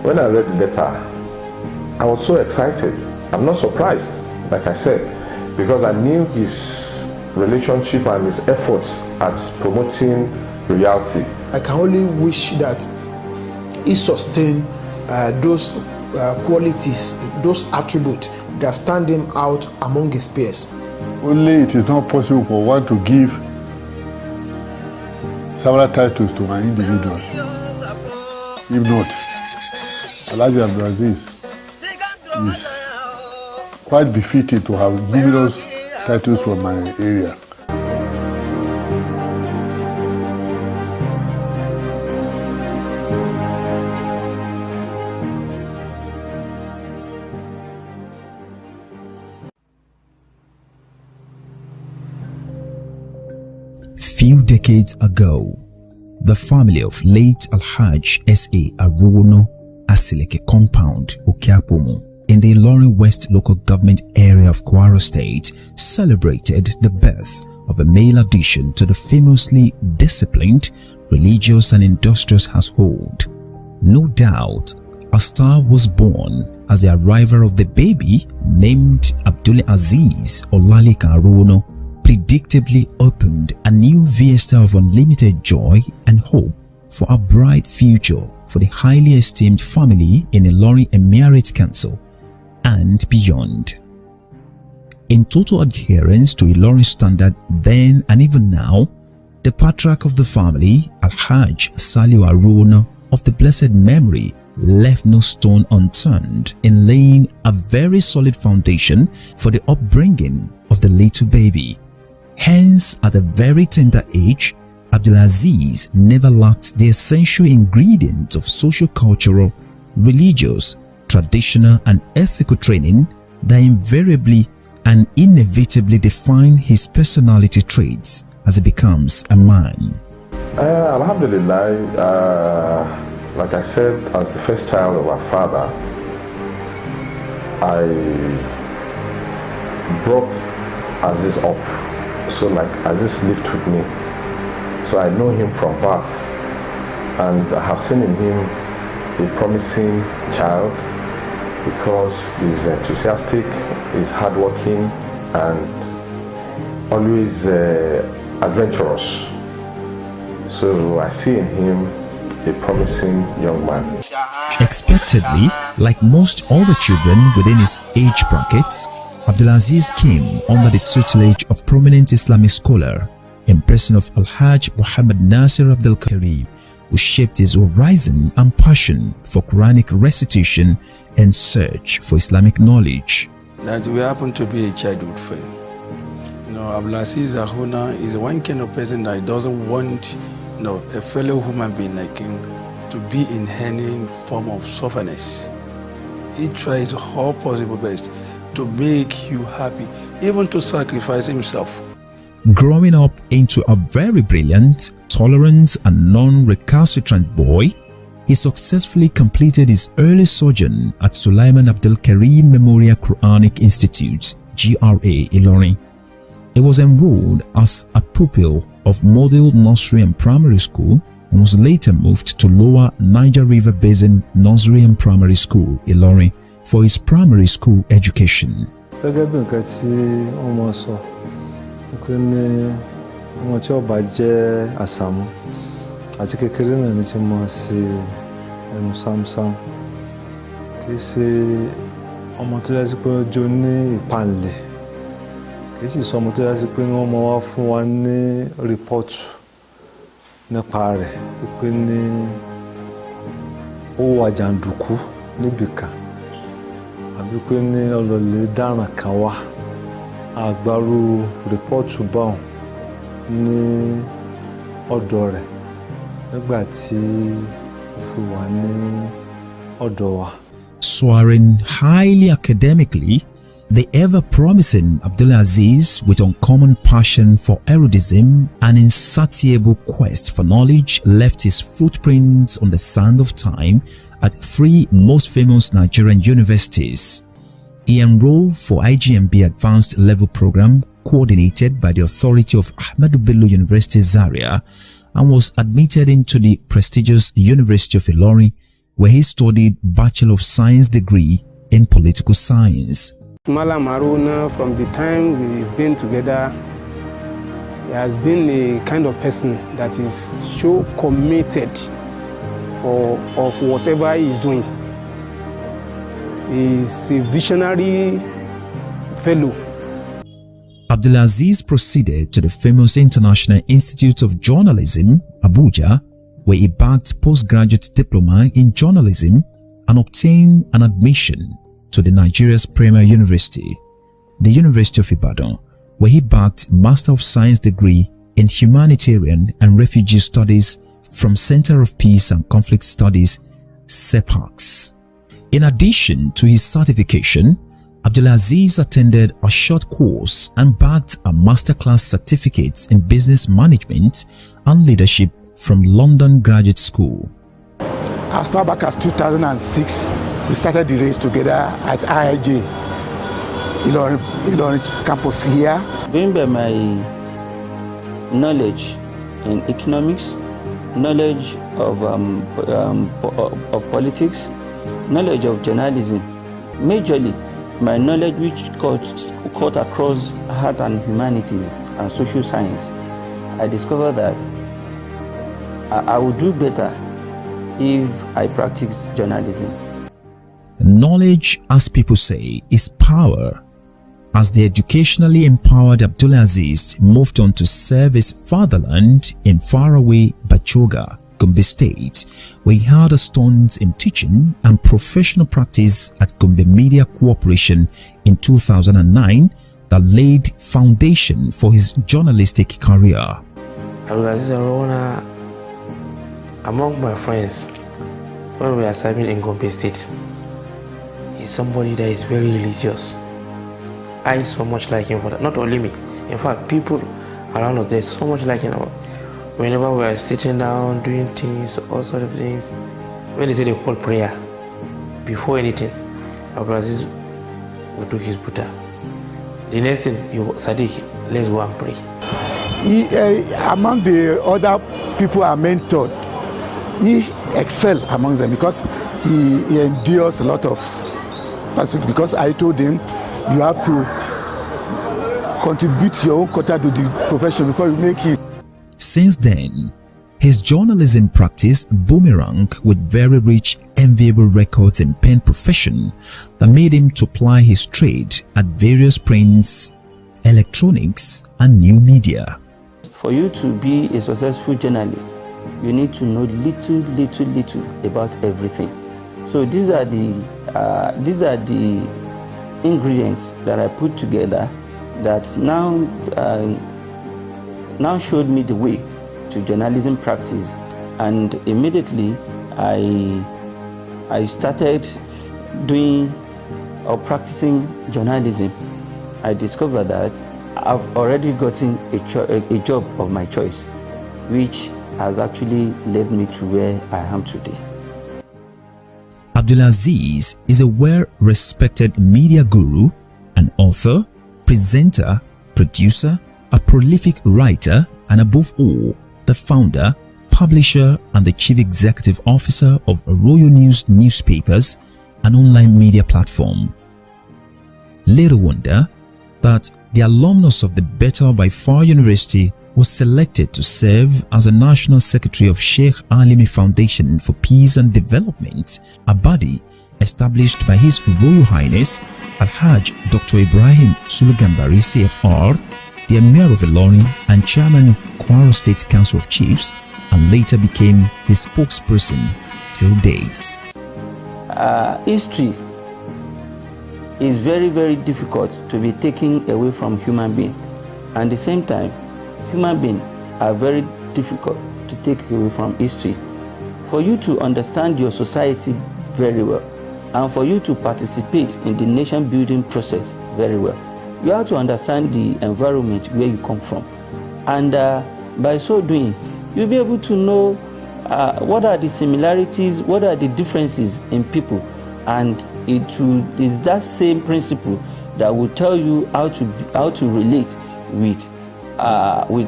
when I read the letter, I was so excited. I'm not surprised, like I said, because I knew his relationship and his efforts at promoting reality. I can only wish that he sustain those qualities, those attributes that stand him out among his peers. Only it is not possible for one to give several titles to an individual. If not, Abdulazeez is quite befitting to have numerous titles from my area. Few decades ago, the family of late Alhaj S.A. Arowona Asileke compound, Okiapomo, in the Ilorin West local government area of Kwara State, celebrated the birth of a male addition to the famously disciplined, religious and industrious household. No doubt, a star was born as the arrival of the baby named Abdulazeez Olalika Arowona predictably opened a new vista of unlimited joy and hope for a bright future for the highly esteemed family in Ilorin Emirate Council and beyond. In total adherence to Ilorin standard then and even now, the patriarch of the family, Alhaj Saliu Arowona of the blessed memory, left no stone unturned in laying a very solid foundation for the upbringing of the little baby. Hence, at a very tender age, Abdulazeez never lacked the essential ingredients of socio-cultural, religious, traditional and ethical training that invariably and inevitably define his personality traits as he becomes a man. Alhamdulillah, like I said, as the first child of our father, I brought Aziz up. So like Aziz lived with me. So I know him from birth, and I have seen in him a promising child because he's enthusiastic, he's hardworking and always adventurous. So I see in him a promising young man. Expectedly, like most other children within his age brackets, Abdulazeez came under the tutelage of prominent Islamic scholar in person of Alhaj Muhammad Nasir Abdul Karim, who shaped his horizon and passion for Quranic recitation and search for Islamic knowledge. That we happen to be a childhood friend. You know, Abdulazeez Arowona is one kind of person that doesn't want, you know, a fellow human being like him to be in any form of sufferness. He tries all possible best to make you happy, even to sacrifice himself. Growing up into a very brilliant, tolerant and non-recalcitrant boy, he successfully completed his early sojourn at Sulaiman Abdul Karim Memorial Quranic Institute, GRA, Ilorin. He was enrolled as a pupil of Model Nursery and Primary School and was later moved to Lower Niger River Basin Nursery and Primary School, Ilorin, for his primary school education. Àti kékeré náà ni tí mo ṣe ẹnu sámsám kì í ṣe ọmọ tó yẹ sí pé ọjọ́ ní ìpànlẹ̀ kì í sì sọ ọmọ tó yẹ sí pé wọ́n máa wá fún wa ní rìpọ́tù nípa rẹ̀ pé ní ó wà jàǹdùkú níbìkan àbí pé ní ọlọ́lẹ̀ dáràn kan wá àgbárù rìpọ́tù báwọn ní ọ̀dọ̀ rẹ̀. Soaring highly academically, the ever-promising Abdulazeez, with uncommon passion for erudition and insatiable quest for knowledge, left his footprints on the sand of time at 3 most famous Nigerian universities. He enrolled for IGMB Advanced Level Program coordinated by the authority of Ahmadu Bello University Zaria, and was admitted into the prestigious University of Ilorin where he studied Bachelor of Science degree in Political Science. Mallam Arowona, from the time we've been together, he has been a kind of person that is so committed of whatever he is doing. He is a visionary fellow. Abdulazeez proceeded to the famous International Institute of Journalism, Abuja, where he bagged postgraduate diploma in journalism and obtained an admission to the Nigeria's premier university, the University of Ibadan, where he bagged Master of Science degree in Humanitarian and Refugee Studies from Center of Peace and Conflict Studies, CEPACS. In addition to his certification, Abdulazeez attended a short course and bagged a masterclass certificate in business management and leadership from London Graduate School. As far back as 2006, we started the race together at IIJ, Ilorin campus here. Going by my knowledge in economics, knowledge of politics, knowledge of journalism, majorly my knowledge which cut across art and humanities and social science, I discovered that I would do better if I practice journalism. Knowledge, as people say, is power. As the educationally empowered Abdulazeez moved on to serve his fatherland in faraway Bachoga, Gombe State, where he had a stint in teaching and professional practice at Gombe Media Corporation in 2009 that laid foundation for his journalistic career. Abdulazeez Arowona, among my friends, when we are serving in Gombe State, is somebody that is very religious. I so much like him for that. Not only me, in fact, people around us, there's so much like him. Whenever we are sitting down, doing things, all sorts of things, when they say they call prayer, before anything, Abdulazeez will do his Buddha. The next thing, Sadiq, let's go and pray. Among the other people I mentored, he excelled among them because he endures a lot of, because I told him, you have to contribute your own quota to the profession before you make it. Since then, his journalism practice boomeranged with very rich, enviable records in pen profession that made him to ply his trade at various prints, electronics, and new media. For you to be a successful journalist, you need to know little about everything. So these are the ingredients that I put together that now showed me the way to journalism practice, and immediately I started doing or practicing journalism. I discovered that I've already gotten a job of my choice, which has actually led me to where I am today. Abdulazeez is a well-respected media guru, an author, presenter, producer, a prolific writer, and above all, the founder, publisher, and the chief executive officer of Royal News newspapers, an online media platform. Little wonder that the alumnus of the Better by Far University was selected to serve as a National Secretary of Sheikh Alimi Foundation for Peace and Development, a body established by His Royal Highness Alhaj Dr. Ibrahim Sulugambari CFR, the Emir of Ilorin and Chairman Kwara State Council of Chiefs, and later became his spokesperson till date. History is very difficult to be taken away from human being, and at the same time, human beings are very difficult to take away from history. For you to understand your society very well, and for you to participate in the nation building process very well, you have to understand the environment where you come from, and by so doing, you'll be able to know what are the similarities, what are the differences in people, and it is that same principle that will tell you how to relate with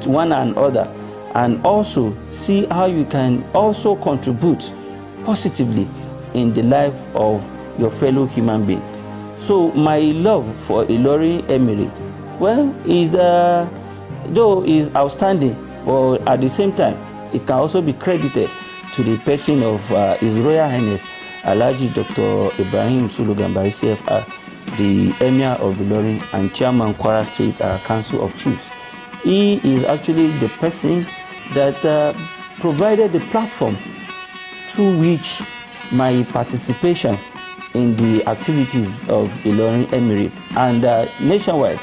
one another, and also see how you can also contribute positively in the life of your fellow human being. So my love for Ilorin Emirate, well, is outstanding, but at the same time, it can also be credited to the person of His Royal Highness Alhaji Dr. Ibrahim Sulu Gambari CFR, the Emir of Ilorin and Chairman Kwara State Council of Chiefs. He is actually the person that provided the platform through which my participation in the activities of Ilorin Emirate and nationwide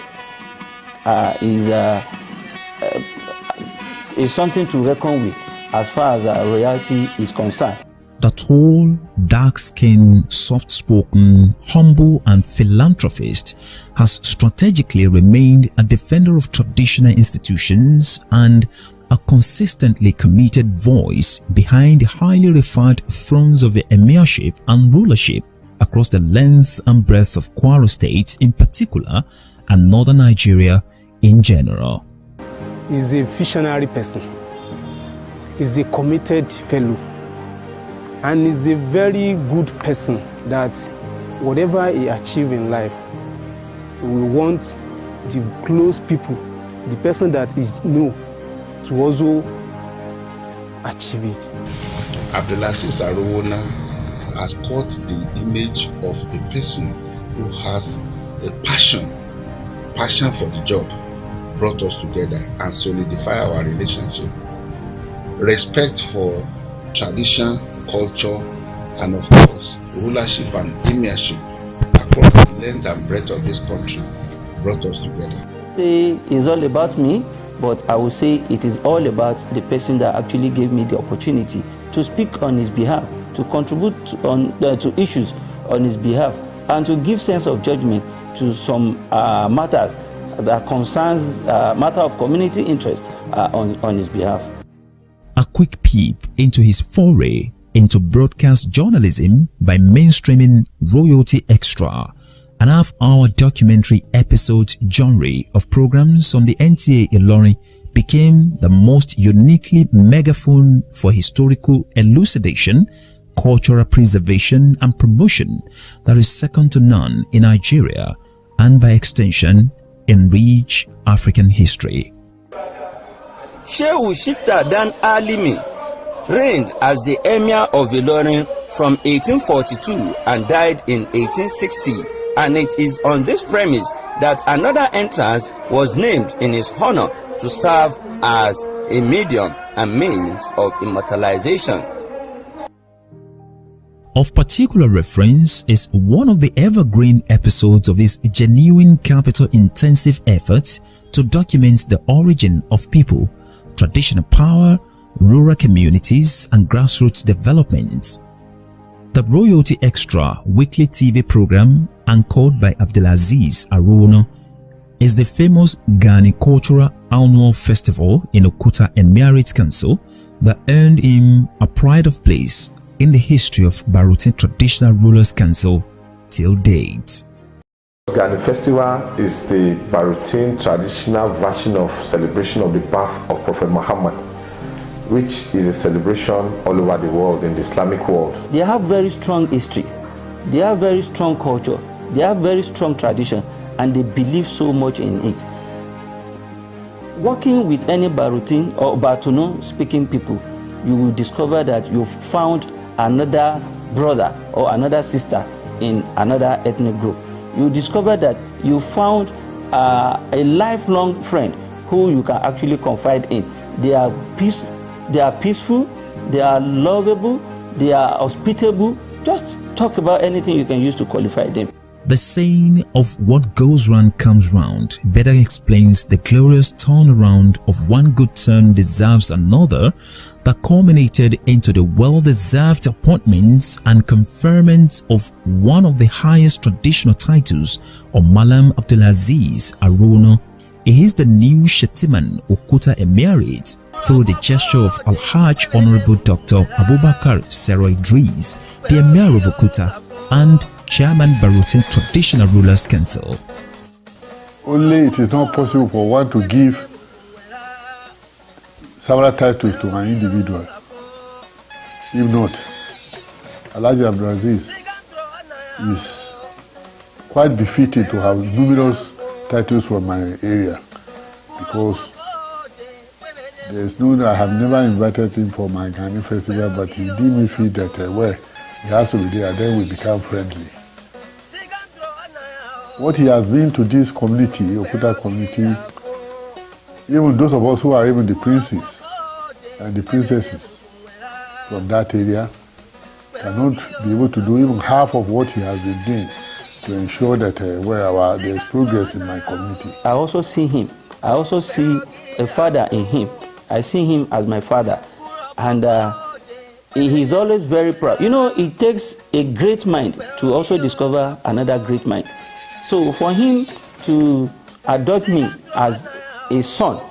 is something to reckon with as far as royalty is concerned. The tall, dark-skinned, soft-spoken, humble and philanthropist has strategically remained a defender of traditional institutions and a consistently committed voice behind the highly revered thrones of the emirship and rulership across the length and breadth of Kwara State in particular and northern Nigeria in general. He's a visionary person. He's a committed fellow. And he's a very good person that whatever he achieves in life, we want the close people, the person that is known, to also achieve it. Abdulazeez Arowona has caught the image of a person who has a passion for the job, brought us together and solidify our relationship. Respect for tradition, culture, and of course, rulership and emirship across the length and breadth of this country brought us together. Say it's all about me, but I will say it is all about the person that actually gave me the opportunity to speak on his behalf, to contribute to issues on his behalf, and to give sense of judgment to some matters that concerns matter of community interest on his behalf. A quick peep into his foray into broadcast journalism by mainstreaming Royalty Extra, an half-hour documentary episode genre of programs on the NTA Ilorin became the most uniquely megaphone for historical elucidation, cultural preservation and promotion that is second to none in Nigeria and by extension in rich African history. Shehu Shita Dan Alimi reigned as the Emir of Ilorin from 1842 and died in 1860, and it is on this premise that another entrance was named in his honor to serve as a medium and means of immortalization. Of particular reference is one of the evergreen episodes of his genuine capital-intensive efforts to document the origin of people, traditional power, rural communities and grassroots development. The Royalty Extra weekly TV program, anchored by Abdulazeez Arowona, is the famous Ghani Cultural Annual Festival in Okuta Emirate Council that earned him a pride of place in the history of Barutin Traditional Rulers Council till date. Ghani Festival is the Barutin traditional version of celebration of the birth of Prophet Muhammad, which is a celebration all over the world, in the Islamic world. They have very strong history, they have very strong culture, they have very strong tradition, and they believe so much in it. Working with any Barutin or Batuno speaking people, you will discover that you've found another brother or another sister in another ethnic group. You discover that you found a lifelong friend who you can actually confide in. They are peaceful, they are lovable, they are hospitable. Just talk about anything you can use to qualify them. The saying of what goes round comes round better explains the glorious turnaround of one good turn deserves another that culminated into the well-deserved appointments and conferment of one of the highest traditional titles of Mallam Abdulazeez Arowona. He is the new Shettiman Okuta Emirate through the gesture of Alhaj Honorable Dr. Abubakar Sero Idris, the Emir of Okuta and Chairman Barutin Traditional Rulers Council. Only it is not possible for one to give several titles to an individual. If not, Alhaji Abdulazeez is quite befitting to have numerous titles from my area, because I have never invited him for my Ghanaian festival, but he did me feel that well, he has to be there, and then we become friendly. What he has been to this community, Okuta community, even those of us who are even the princes and the princesses from that area, cannot be able to do even half of what he has been doing to ensure that there is progress in my community. I also see him. I also see a father in him. I see him as my father. And he's always very proud. You know, it takes a great mind to also discover another great mind. So for him to adopt me as a son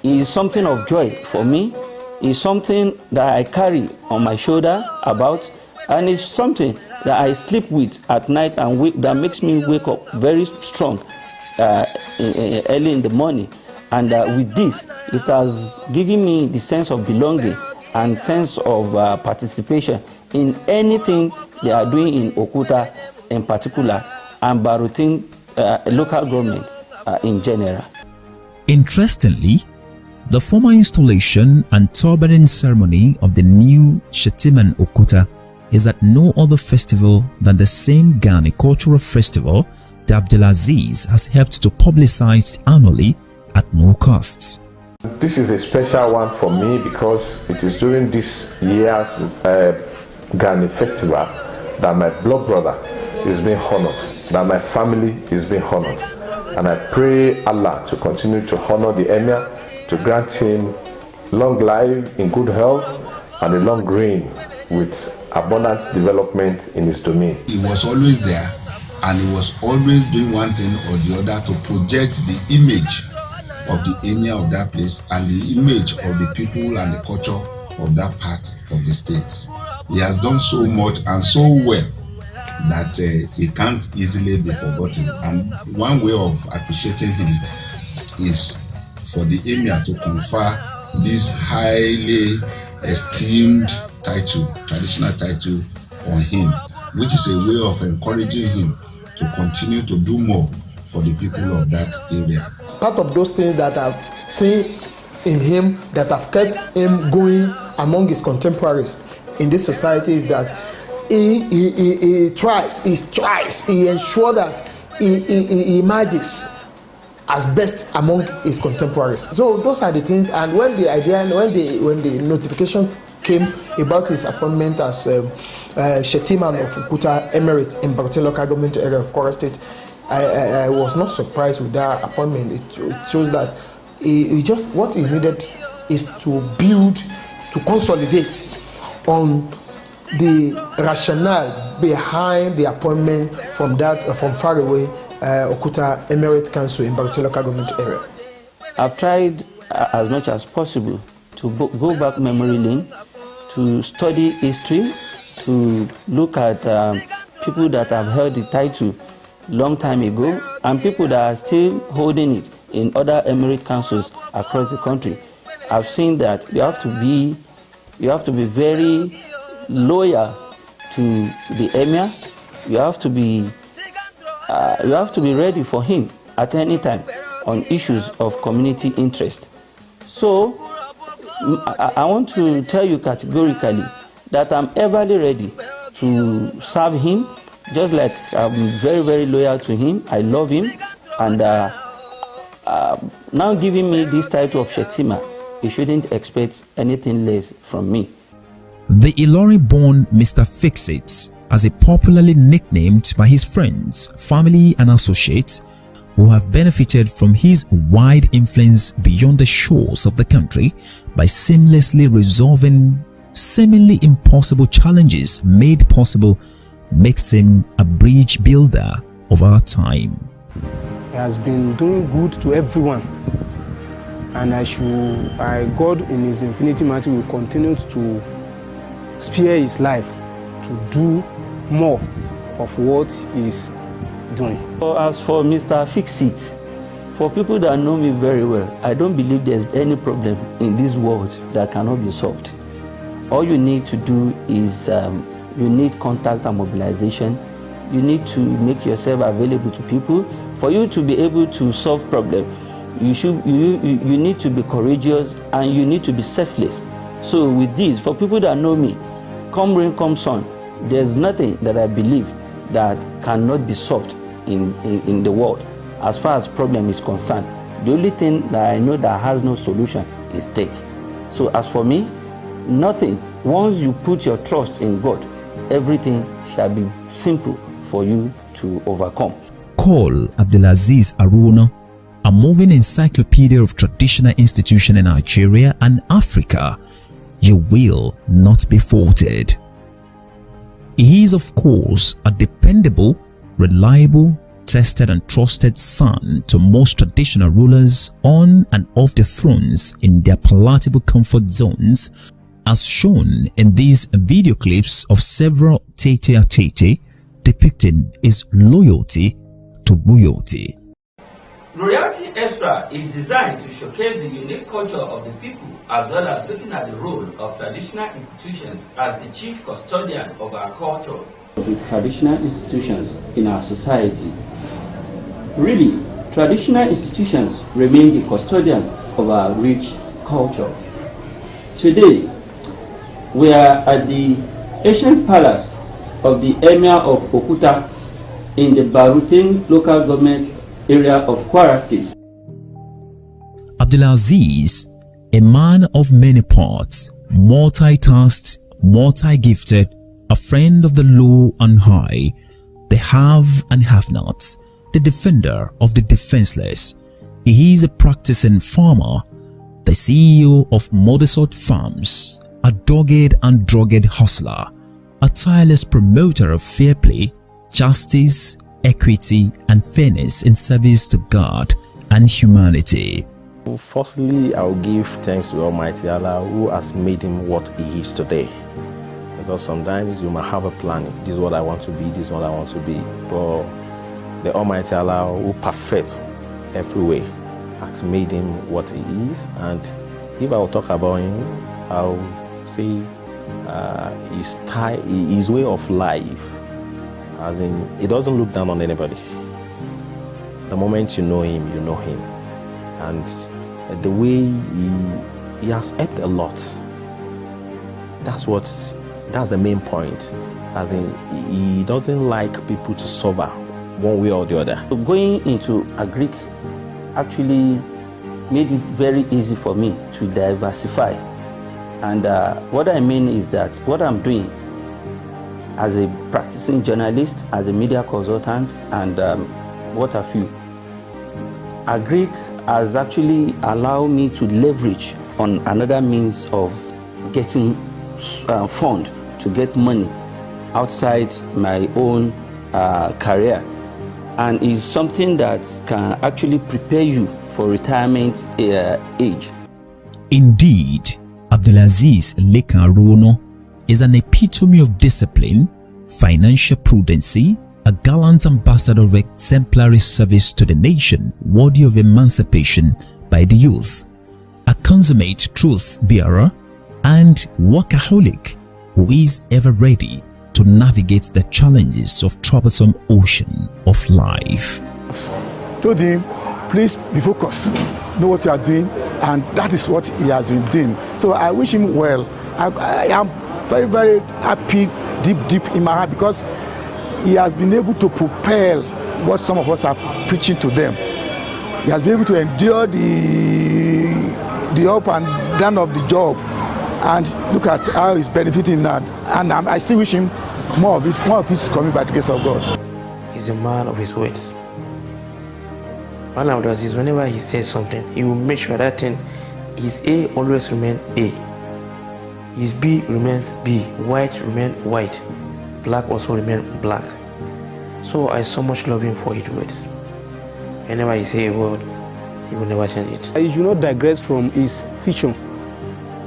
is something of joy for me. It's something that I carry on my shoulder about, and it's something that I sleep with at night and that makes me wake up very strong early in the morning. And with this, it has given me the sense of belonging and sense of participation in anything they are doing in Okuta in particular, and Barutin local government in general. Interestingly, the formal installation and turbaning ceremony of the new Shettiman Okuta is at no other festival than the same Ghana cultural festival that Abdulazeez has helped to publicize annually at no costs. This is a special one for me because it is during this year's Ghana festival that my blood brother is being honored, that my family is being honored. And I pray Allah to continue to honor the Emir, to grant him long life in good health and a long reign with abundant development in his domain. He was always there, and he was always doing one thing or the other to project the image of the emir of that place and the image of the people and the culture of that part of the state. He has done so much and so well that he can't easily be forgotten. And one way of appreciating him is for the emir to confer this highly esteemed title, traditional title, on him, which is a way of encouraging him to continue to do more for the people of that area. Part of those things that I've seen in him that have kept him going among his contemporaries in this society is that he strives, he ensures that he emerges as best among his contemporaries. So those are the things. And when the notification came about his appointment as Shettiman of Okuta Emirate in Barutin local government area of Kwara State, I was not surprised with that appointment. It shows that he just what he needed is to build, to consolidate on the rationale behind the appointment from far away Okuta Emirate Council in Barutin local government area. I've tried as much as possible to go back memory lane, to study history, to look at people that have held the title long time ago and people that are still holding it in other emirate councils across the country. I've seen that you have to be very loyal to the emir. You have to be ready for him at any time on issues of community interest. So I want to tell you categorically that I'm everly ready to serve him, just like I'm very, very loyal to him. I love him, and now giving me this title of Shettiman, you shouldn't expect anything less from me. The Ilorin-born Mr. Fix-It, as a popularly nicknamed by his friends, family and associates, who have benefited from his wide influence beyond the shores of the country by seamlessly resolving seemingly impossible challenges made possible, makes him a bridge builder of our time. He has been doing good to everyone, and God in his infinity mercy will continue to spare his life to do more of what he's doing. As for Mr. Fix-It, for people that know me very well, I don't believe there's any problem in this world that cannot be solved. All you need to do is you need contact and mobilization. You need to make yourself available to people. For you to be able to solve problems, you need to be courageous and you need to be selfless. So with this, for people that know me, come rain, come sun, there's nothing that I believe that cannot be solved in the world as far as problem is concerned. The only thing that I know that has no solution is death. So as for me, nothing. Once you put your trust in God, everything shall be simple for you to overcome. Call Abdulazeez Arowona, a moving encyclopedia of traditional institutions in Nigeria and Africa. You will not be faulted. He is, of course, a dependable, reliable, tested and trusted son to most traditional rulers on and off the thrones in their palatable comfort zones, as shown in these video clips of several tete-a-tete depicting his loyalty to royalty. Royalty Extra is designed to showcase the unique culture of the people as well as looking at the role of traditional institutions as the chief custodian of our culture. The traditional institutions in our society. Really, traditional institutions remain the custodian of our rich culture. Today, we are at the ancient palace of the Emir of Okuta in the Barutin local government area of Kwara State. Abdulazeez, a man of many parts, multitasked, multi-gifted, a friend of the low and high, the have and have-nots, the defender of the defenseless. He is a practicing farmer, the CEO of Modesort Farms, a dogged and drugged hustler, a tireless promoter of fair play, justice, equity and fairness in service to God and humanity. Firstly, I will give thanks to Almighty Allah who has made him what he is today. Because sometimes you might have a plan, this is what I want to be, this is what I want to be. But the Almighty Allah who perfects every way has made him what he is. And if I will talk about him, I will say his way of life, as in, he doesn't look down on anybody. The moment you know him, you know him. And the way he has helped a lot, that's the main point. As in, he doesn't like people to suffer one way or the other. So going into agric actually made it very easy for me to diversify. And what I mean is that what I'm doing as a practicing journalist, as a media consultant, and what have you, agric has actually allowed me to leverage on another means of getting fund to get money outside my own career, and is something that can actually prepare you for retirement age. Indeed, Abdulazeez Arowona is an epitome of discipline, financial prudency, a gallant ambassador of exemplary service to the nation, worthy of emancipation by the youth, a consummate truth bearer, and workaholic who is ever ready to navigate the challenges of troublesome ocean of life. Told him, please be focused, know what you are doing, and that is what he has been doing. So I wish him well. I am very, very happy deep in my heart, because he has been able to propel what some of us are preaching to them. He has been able to endure the up and down of the job, and look at how he's benefiting that. And I still wish him more of it. More of it is coming by the grace of God. He's a man of his words. Mallam does is whenever he says something, he will make sure that thing, his A always remains A. His B remains B, white remains white, black also remains black. So I so much love him for his words. Whenever he say a word, he will never change it. You should not digress from his vision,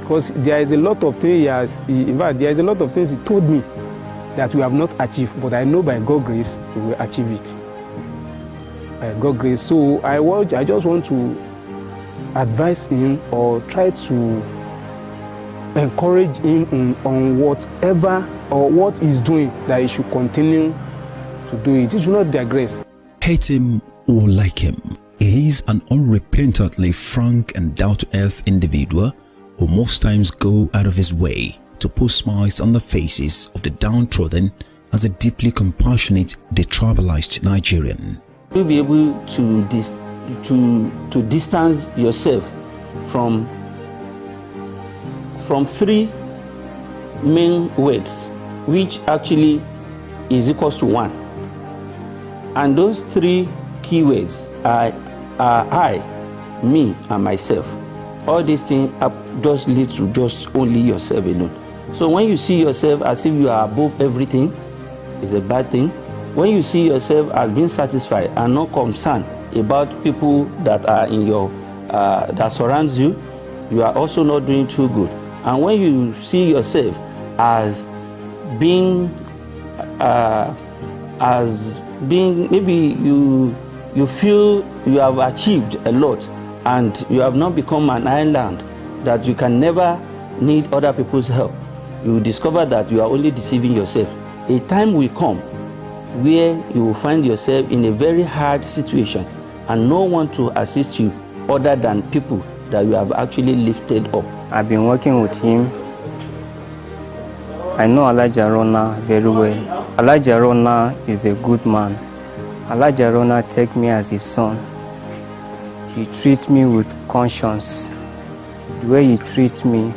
because there is a lot of things in fact, there is a lot of things he told me that we have not achieved, but I know by God's grace we will achieve it. By God's grace. So I just want to advise him, or try to encourage him on whatever or what he's doing, that he should continue to do it. He should not digress. Hate him or like him, he is an unrepentantly frank and down-to-earth individual who most times go out of his way to put smiles on the faces of the downtrodden as a deeply compassionate, detribalized Nigerian. You'll be able to distance yourself from three main words, which actually is equals to one. And those three keywords are I, me, and myself. All these things just lead to just only yourself alone. So when you see yourself as if you are above everything, it's a bad thing. When you see yourself as being satisfied and not concerned about people that are in your that surrounds you, you are also not doing too good. And when you see yourself as being maybe you feel you have achieved a lot and you have not become an island that you can never need other people's help, you discover that you are only deceiving yourself. A time will come where you will find yourself in a very hard situation and no one to assist you other than people that you have actually lifted up. I've been working with him. I know Alhaji Arowona very well. Alhaji Arowona is a good man. Alhaji Arowona takes me as his son. He treats me with conscience. The way he treats me,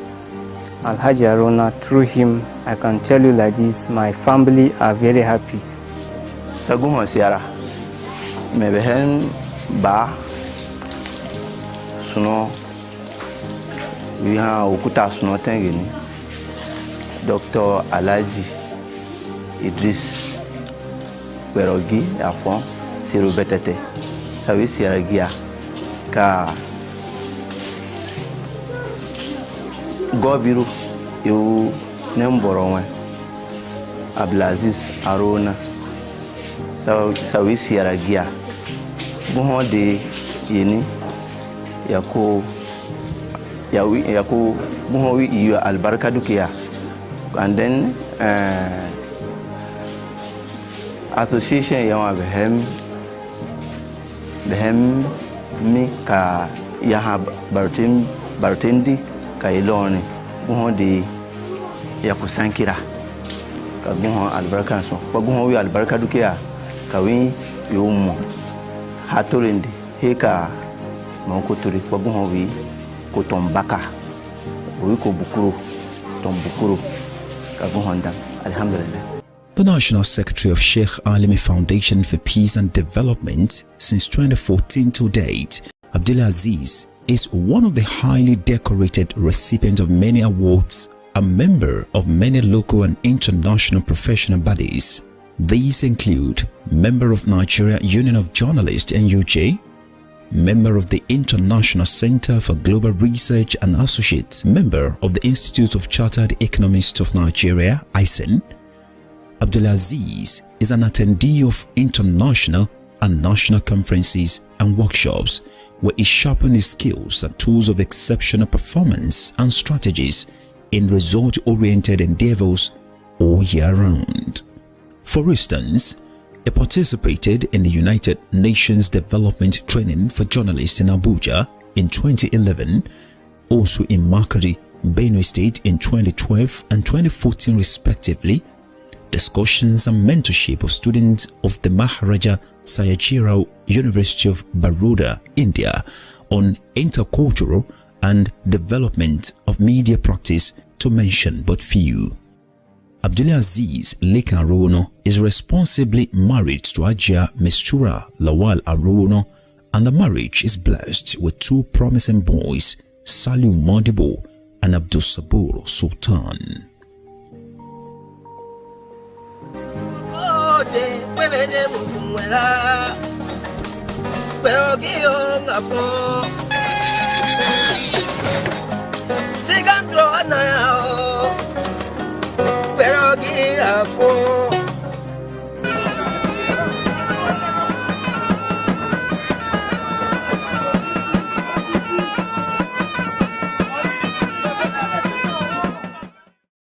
Alhaji Arowona, through him, I can tell you like this, my family are very happy. Sagumo Sierra, mebehen ba suno we have Okuta suno tengini Dr. Alhaji Idris Berogi afon siru betete sawi Sierra gia ka gobiru yu nemboro Abdulazeez Arowona sawi Sierra gia buho de yeni yako buho wi yu albarka dukiya. And then association yawa behem mi ka yaha bartendi ka iloni buho de yako sankira ka buho albarka so ko buho wi albarka dukiya ka wi yumo hatorindi heka mokoturi ko buho wi ko tombaka wi ko bukuru tombukuru ka buho ndam alhamdulillah. The National Secretary of Sheikh Alimi Foundation for Peace and Development since 2014 to date, Abdulazeez is one of the highly decorated recipients of many awards, a member of many local and international professional bodies. These include member of Nigeria Union of Journalists NUJ, member of the International Center for Global Research and associate member of the Institute of Chartered Economists of Nigeria ICEN. Abdulazeez is an attendee of international and national conferences and workshops where he sharpened his skills and tools of exceptional performance and strategies in result-oriented endeavors all year round. For instance, he participated in the United Nations Development Training for Journalists in Abuja in 2011, also in Makari, Benue State in 2012 and 2014 respectively, discussions and mentorship of students of the Maharaja Sayajirao University of Baroda, India on intercultural and development of media practice, to mention but few. Abdulazeez Lekan Arowona is responsibly married to Ajia Mistura Lawal Arowona, and the marriage is blessed with two promising boys, Saliu Modibo and Abdul Sabur Sultan. Pero que yo